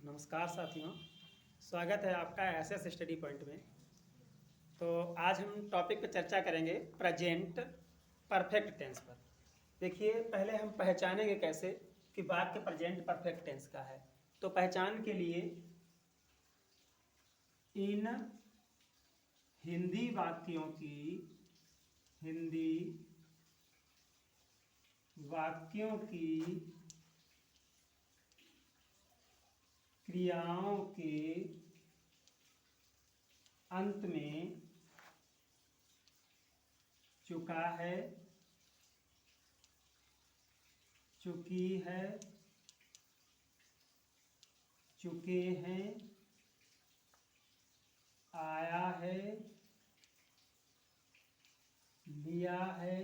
नमस्कार साथियों, स्वागत है आपका एसएस स्टडी पॉइंट में। तो आज हम टॉपिक पर चर्चा करेंगे प्रेजेंट परफेक्ट टेंस पर। देखिए, पहले हम पहचानेंगे कैसे कि वाक्य प्रेजेंट परफेक्ट टेंस का है। तो पहचान के लिए इन हिंदी वाक्यों की क्रियाओं के अंत में चुका है, चुकी है, चुके हैं, आया है, लिया है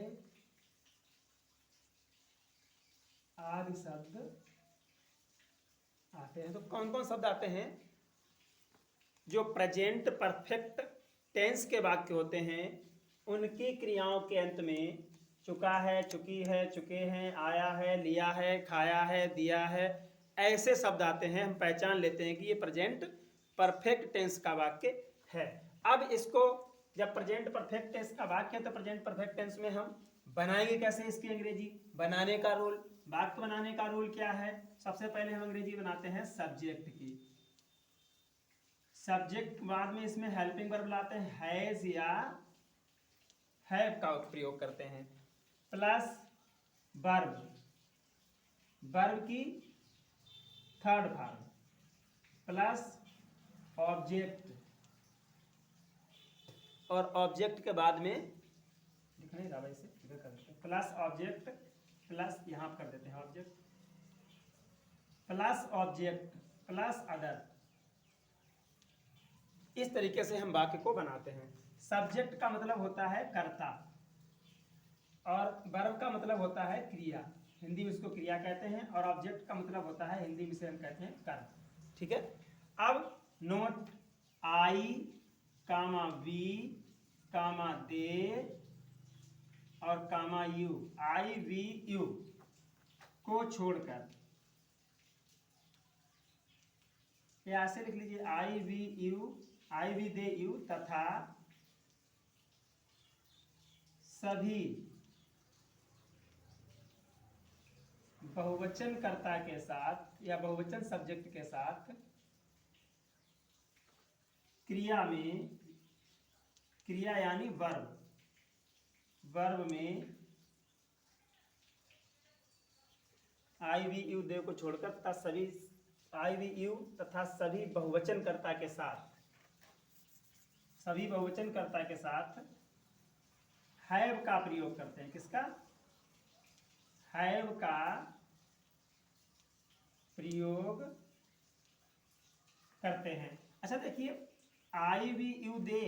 आदि शब्द आते हैं। तो कौन कौन शब्द आते हैं? जो प्रेजेंट परफेक्ट टेंस के वाक्य होते हैं उनकी क्रियाओं के अंत में चुका है, चुकी है, चुके हैं, आया है, लिया है, खाया है, दिया है, ऐसे शब्द आते हैं। हम पहचान लेते हैं कि ये प्रेजेंट परफेक्ट टेंस का वाक्य है। अब इसको जब प्रेजेंट परफेक्ट टेंस का वाक्य है तो प्रेजेंट परफेक्ट टेंस में हम बनाएंगे कैसे इसकी अंग्रेजी बनाने का रूल। वाक्य बनाने का रूल क्या है? सबसे पहले हम अंग्रेजी बनाते हैं सब्जेक्ट की। सब्जेक्ट बाद में इसमें हेल्पिंग वर्ब लाते हैं, हैज या हैव का प्रयोग करते हैं, प्लस वर्ब, वर्ब की थर्ड फॉर्म, प्लस ऑब्जेक्ट, और ऑब्जेक्ट के बाद में लिख नहीं रहा वैसे इधर कर देते हैं, प्लस ऑब्जेक्ट, प्लस यहाँ कर देते हैं object, plus object, plus other. इस तरीके से हम वाक्य को बनाते हैं। सब्जेक्ट का मतलब होता है कर्ता और वर्ब का मतलब होता है क्रिया, हिंदी में इसको क्रिया कहते हैं, और ऑब्जेक्ट का मतलब होता है हिंदी में से हम कहते हैं कर्म। ठीक है। अब note I comma we comma they और comma you, I we you को छोड़कर या ऐसे लिख लीजिए I we you, I we they you तथा सभी बहुवचन कर्ता के साथ या बहुवचन सब्जेक्ट के साथ क्रिया में, क्रिया यानी वर्ब, वर्ब में आई वी यू दे को छोड़कर तथा सभी आई वी यू तथा सभी बहुवचन कर्ता के साथ, सभी बहुवचन कर्ता के साथ हैव का प्रयोग करते हैं। किसका? हैव का प्रयोग करते हैं। अच्छा देखिए, आई वी यू दे,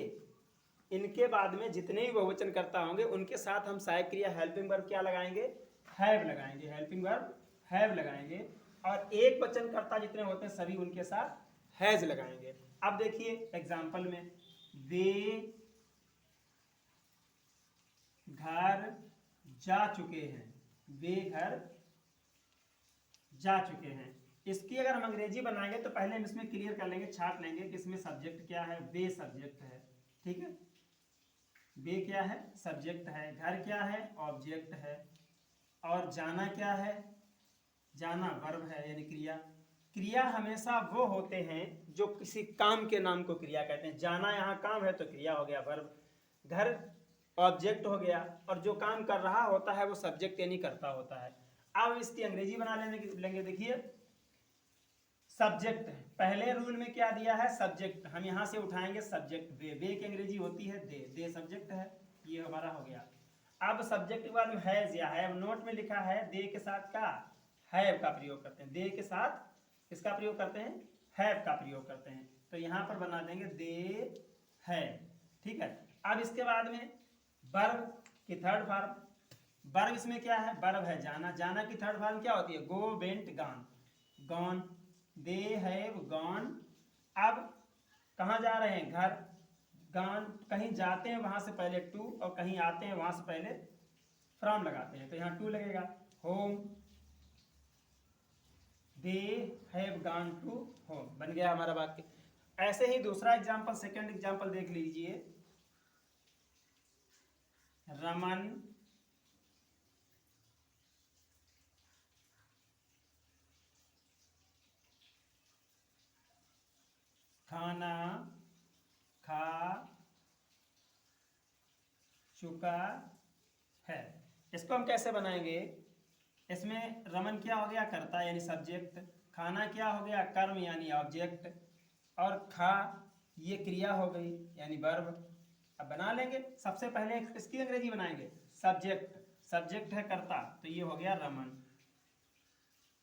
इनके बाद में जितने भी बहुवचन कर्ता होंगे उनके साथ हम सहायक क्रिया हेल्पिंग वर्ब क्या लगाएंगे? हैव लगाएंगे, हेल्पिंग वर्ब हैव लगाएंगे, और एक वचन कर्ता जितने होते हैं सभी उनके साथ हैज लगाएंगे। अब देखिए एग्जाम्पल में, वे घर जा चुके हैं, वे घर जा चुके हैं। इसकी अगर हम अंग्रेजी बनाएंगे तो पहले हम इसमें क्लियर कर लेंगे, छाट लेंगे कि इसमें सब्जेक्ट क्या है। वे सब्जेक्ट है, ठीक है, वे क्या है? सब्जेक्ट है। घर क्या है? ऑब्जेक्ट है। और जाना क्या है? जाना वर्ब है यानी क्रिया। क्रिया हमेशा वो होते हैं जो किसी काम के नाम को क्रिया कहते हैं। जाना यहाँ काम है तो क्रिया हो गया वर्ब, घर ऑब्जेक्ट हो गया, और जो काम कर रहा होता है वो सब्जेक्ट यानी करता होता है। अब इसकी अंग्रेजी बना लेंगे। देखिए सब्जेक्ट है, पहले रूल में क्या दिया है? सब्जेक्ट, हम यहां से उठाएंगे सब्जेक्ट, वे की अंग्रेजी होती है दे सब्जेक्ट है, ये हमारा हो गया। अब सब्जेक्ट के बाद में हैज या हैव, नोट में लिखा है दे के साथ का हैव का प्रयोग करते हैं, दे के साथ किसका प्रयोग करते हैं? हैव का प्रयोग करते हैं। तो यहां पर बना देंगे दे है, ठीक है। अब इसके बाद में वर्ब की थर्ड फॉर्म, वर्ब इसमें क्या है? वर्ब है जाना, जाना की थर्ड फॉर्म क्या होती है? Go, went, gone, gone, they have gone. अब कहाँ जा रहे हैं? घर, गॉन, कहीं जाते हैं वहां से पहले टू, और कहीं आते हैं वहां से पहले फ्रॉम लगाते हैं, तो यहाँ टू लगेगा। Home, they have gone to home, बन गया हमारा वाक्य। ऐसे ही दूसरा एग्जाम्पल, सेकंड एग्जाम्पल देख लीजिए। रमन खाना खा चुका है। इसको हम कैसे बनाएंगे? इसमें रमन क्या हो गया? कर्ता यानी सब्जेक्ट, खाना क्या हो गया? कर्म यानी ऑब्जेक्ट, और खा ये क्रिया हो गई यानी वर्ब। अब बना लेंगे। सबसे पहले इसकी अंग्रेजी बनाएंगे। सब्जेक्ट, सब्जेक्ट है कर्ता, तो ये हो गया रमन,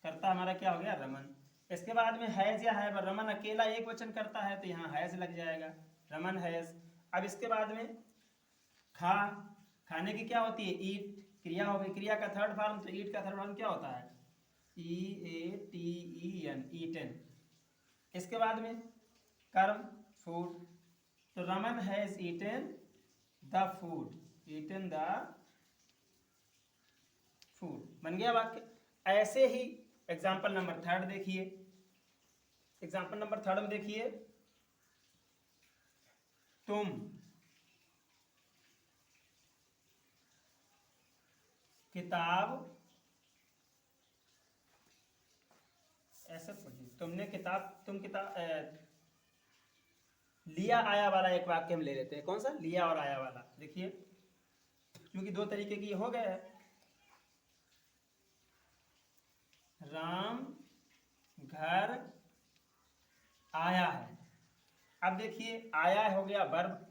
कर्ता हमारा क्या हो गया? रमन। इसके बाद में हैज या हैव, रमन अकेला एक वचन करता है तो यहाँ हैज लग जाएगा, रमन हैज। अब इसके बाद में खा, खाने की क्या होती है? ईट, क्रिया हो गई, क्रिया का थर्ड फॉर्म, तो ईट का थर्ड फॉर्म क्या होता है? EATEN, eaten. इसके बाद में कर्म फूड, तो Raman has eaten the food, eaten the food, बन गया वाक्य। ऐसे ही एग्जाम्पल नंबर थर्ड देखिए। एग्जाम्पल नंबर थर्ड में देखिए, तुम किताब, ऐसे पढ़िए, तुमने किताब, तुम किताब लिया आया वाला एक वाक्य हम ले लेते हैं। कौन सा? लिया और आया वाला। देखिए, क्योंकि दो तरीके की हो गए हैं। राम घर आया है। अब देखिए, आया हो गया वर्ब,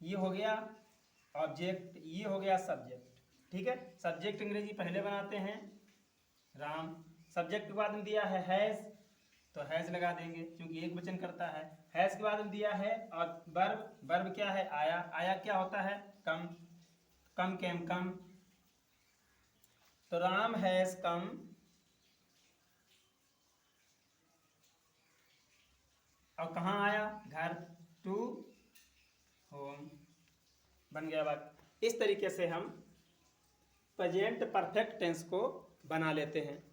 ये हो गया ऑब्जेक्ट, ये हो गया सब्जेक्ट। ठीक है, सब्जेक्ट अंग्रेजी पहले बनाते हैं, राम। सब्जेक्ट के बाद में दिया है हैज, तो हैज लगा देंगे क्योंकि एक वचन करता है। हैज के बाद में दिया है और वर्ब, वर्ब क्या है? आया। आया क्या होता है? कम, कम केम कम, तो राम हैज कम और कहाँ आया? घर, टू होम, बन गया बात। इस तरीके से हम प्रेजेंट परफेक्ट टेंस को बना लेते हैं।